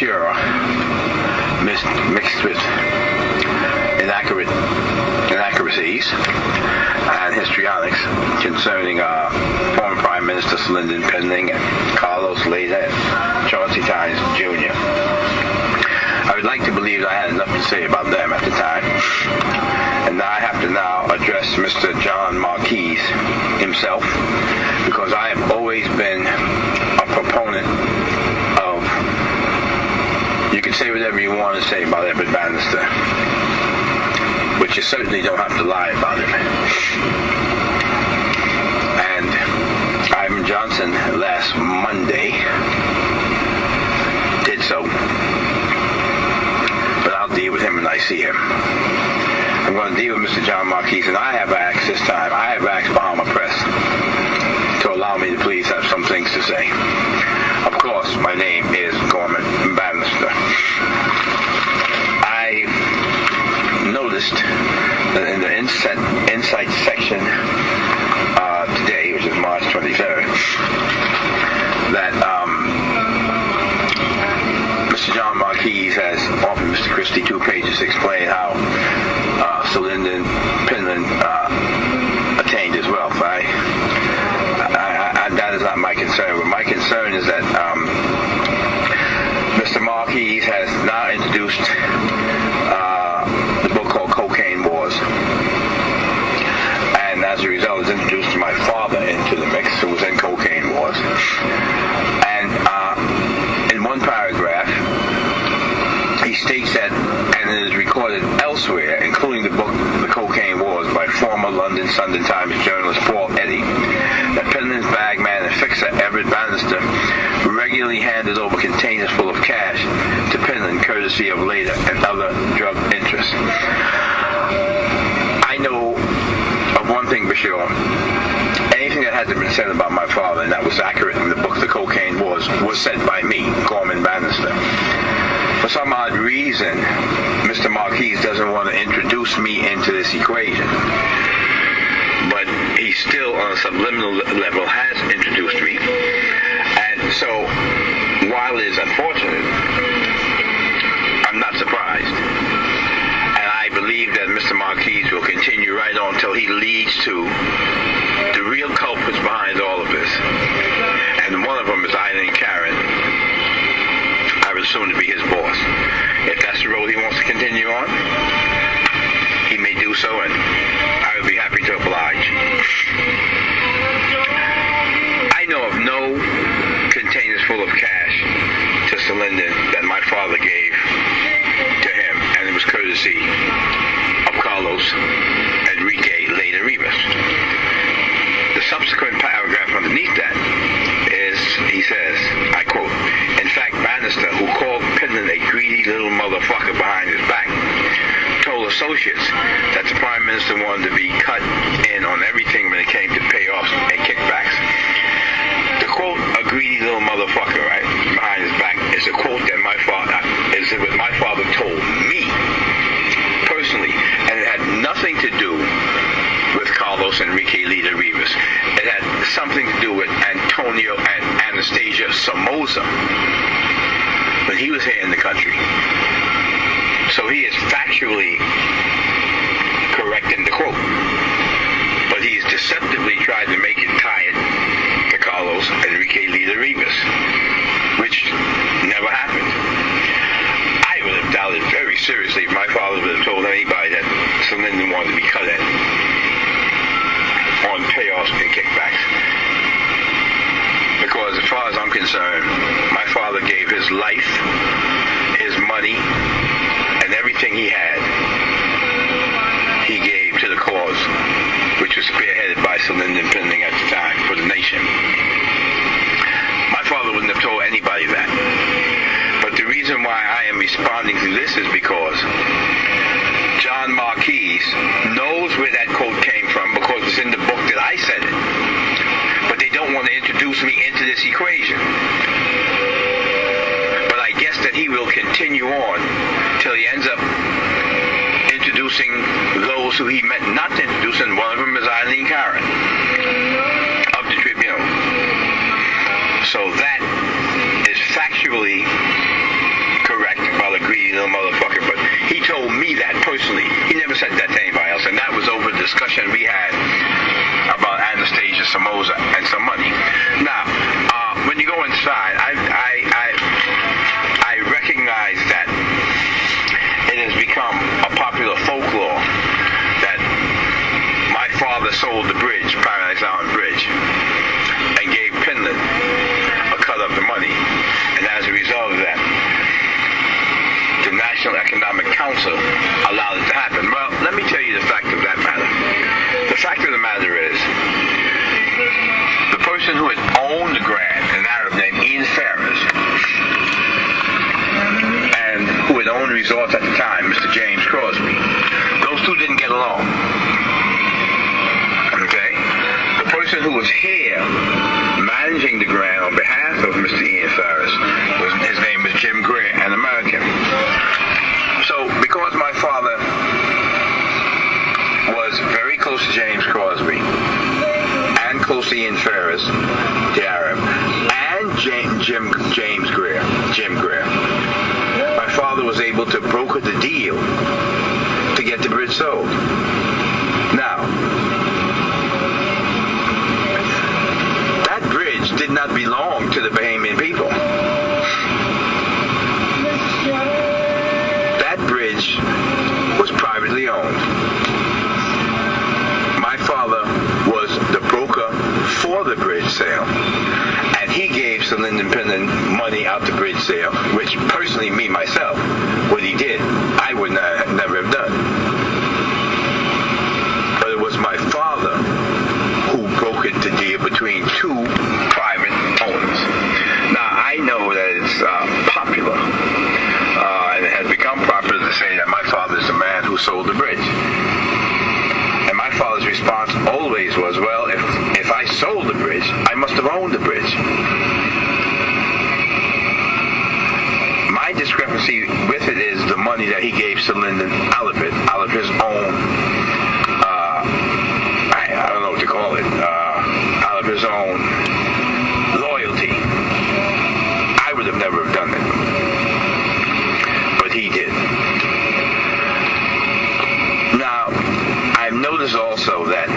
brochure mixed with inaccuracies and histrionics concerning former Prime Minister Lyndon Pending and Carlos Leda and Chauncey Tynes Jr. I would like to believe that I had enough to say about them at the time, and I have to now address Mr. John Marquis himself, because I have always been a proponent of, you can say whatever you want to say about Edward Bannister, but you certainly don't have to lie about him. And Ivan Johnson last Monday did so, but I'll deal with him when I see him. I'm going to deal with Mr. John Marquis, and I have asked this time, I have asked Bahamas Press to allow me to please have some things to say. Of course, my name is Gorman Bannister. I noticed that in the insight section today, which is March 23rd, that Mr. John Marquis has offered Mr. Christie 2 pages to explain how Sir Lyndon Penland attained his wealth. That is not my concern. But my concern is that Mr. Marquis has now introduced the book called Cocaine Wars, and as a result has introduced my father into the mix, who was in Cocaine Wars. And in one paragraph he states that, and it is recorded elsewhere, including the book The Cocaine Wars by former London Sunday Times journalist Paul Eddy, that Penland's bagman and fixer Everett Bannister regularly handed over containers full of cash to Penland, courtesy of Leda and other drug interests. I know of one thing for sure. Anything that hasn't been said about my father, and that was accurate in the book The Cocaine Wars, was said by me, Gorman Bannister. For some odd reason, Mr. Marquis doesn't want to introduce me into this equation, but he still, on a subliminal level, has introduced me. And so, while it is unfortunate, I'm not surprised. And I believe that Mr. Marquis will continue right on until he leads to the real culprits behind all of this. And one of them is Eileen Karen. I would assume to be his boss. If that's the road he wants to continue on, he may do so, and I would be happy to oblige. I know of no containers full of cash to Sir Lyndon that my father gave to him, and it was courtesy of Carlos Enrique Leda Rivas. The subsequent paragraph underneath that is, he says, I quote, "In fact, Bannister, who called Penland a greedy little motherfucker behind his back, told associates that the Prime Minister wanted to be cut in on everything when it came to payoffs and kickbacks." The quote, "a greedy little motherfucker," right, behind his back, is a quote that my father told me personally, and it had nothing to do with Carlos Enrique Leda Rivas. It had something to do with Antonio and Anastasia Somoza when he was here in the country. So he is factually correct in the quote, but he's deceptively tried to make it tie it to Carlos Enrique Leda Rivas, which never happened. I would have doubted very seriously if my father would have told anybody that Sir Lyndon wanted to be cut in on payoffs and kickbacks. Because as far as I'm concerned, my father gave his life, his money, and everything he had, he gave to the cause, which was spearheaded by Sir Lyndon Pending at the time for the nation. My father wouldn't have told anybody that. But the reason why I am responding to this is because John Marquis knows where that quote came from, because it's in the book that I said it. But they don't want to introduce me into this equation. But I guess that he will continue on till he ends up introducing those who he meant not to introduce, and one of them is Eileen Karen of the Tribune. So that is factually personally. He never said that to anybody else, and that was over the discussion we had about Anastasia Somoza and some money. Now, when you go inside, I recognize that it has become a popular folklore that my father sold the bridge, Paradise Island Bridge, and gave Pinland a cut of the money. And as a result of that, the National Economic Council allowed it to happen. Well, let me tell you the fact of that matter. The fact of the matter is, the person who had owned the grant, an Arab named Ian Ferris, and who had owned the resorts at the time, Mr. James Crosby, those two didn't get along. Okay? The person who was here managing the grant on behalf of Mr. Ian Ferris, his name was Jim Greer, an American. So, because my father was very close to James Crosby, and close to Ian Ferris, the Arab, and James Greer, Jim Greer, my father was able to broker the deal to get the bridge sold. Now, that bridge did not belong to the Bahamian people. That bridge was privately owned. My father was the broker for the bridge sale, and he gave Sir Lyndon Pinland money out the bridge sale, which personally, me, myself, what he did, I would never have done. But it was my father who brokered the deal between two private owners. Now, I know that it's popular, and it has become popular to say that my father is the man who sold the bridge. And my father's response always was, well, if I sold the bridge, I must have owned the bridge. My discrepancy with it is the money that he gave Sir Lyndon out of his own, I don't know what to call it, out of his own loyalty. I would have never have done it, but he did. Now, I've noticed also that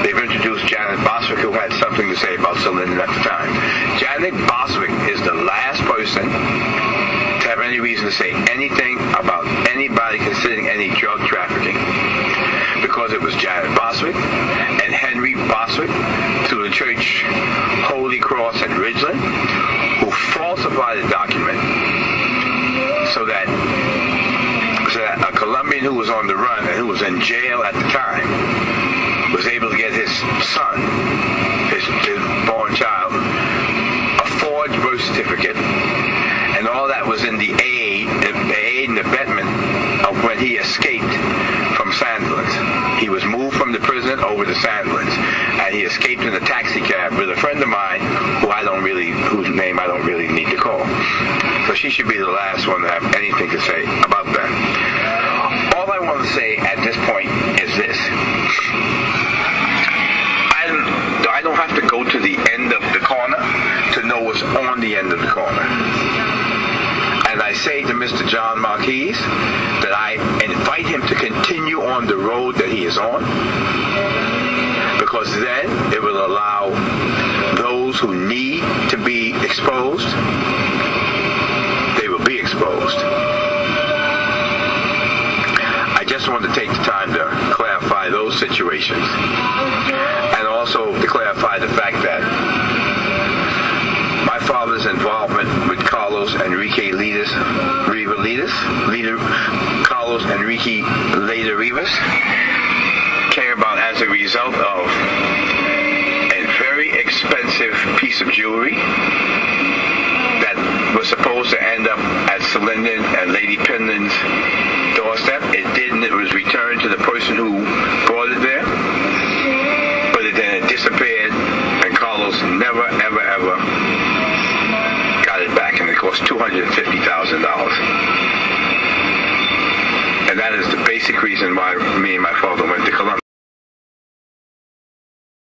they've introduced Janet Boswick, who had something to say about Sir Lyndon at the time. Janet Boswick is the last person to have any reason to say anything about anybody considering any drug trafficking, because it was Janet Boswick and Henry Boswick through the church Holy Cross at Ridgeland who falsified a document so that a Colombian who was on the run and who was in jail at the time was able to get his son, his born child, a forged birth certificate, and all that was in the aid and abetment of when he escaped from Sandlands. He was moved from the prison over to Sandlands, and he escaped in a taxi cab with a friend of mine whose name I don't really need to call. So she should be the last one to have anything to say about that. All I want to say at this point is this. I don't have to go to the end of the corner to know what's on the end of the corner. And I say to Mr. John Marquis that I invite him to continue on the road that he is on, because then it will allow those who need to be exposed, they will be exposed. I just want to take the time to clarify those situations, and also to clarify the fact that my father's involvement with Carlos Enrique Carlos Enrique Leda Rivas came about as a result of a very expensive piece of jewelry that was supposed to end up at Sir Lyndon and Lady Pinland's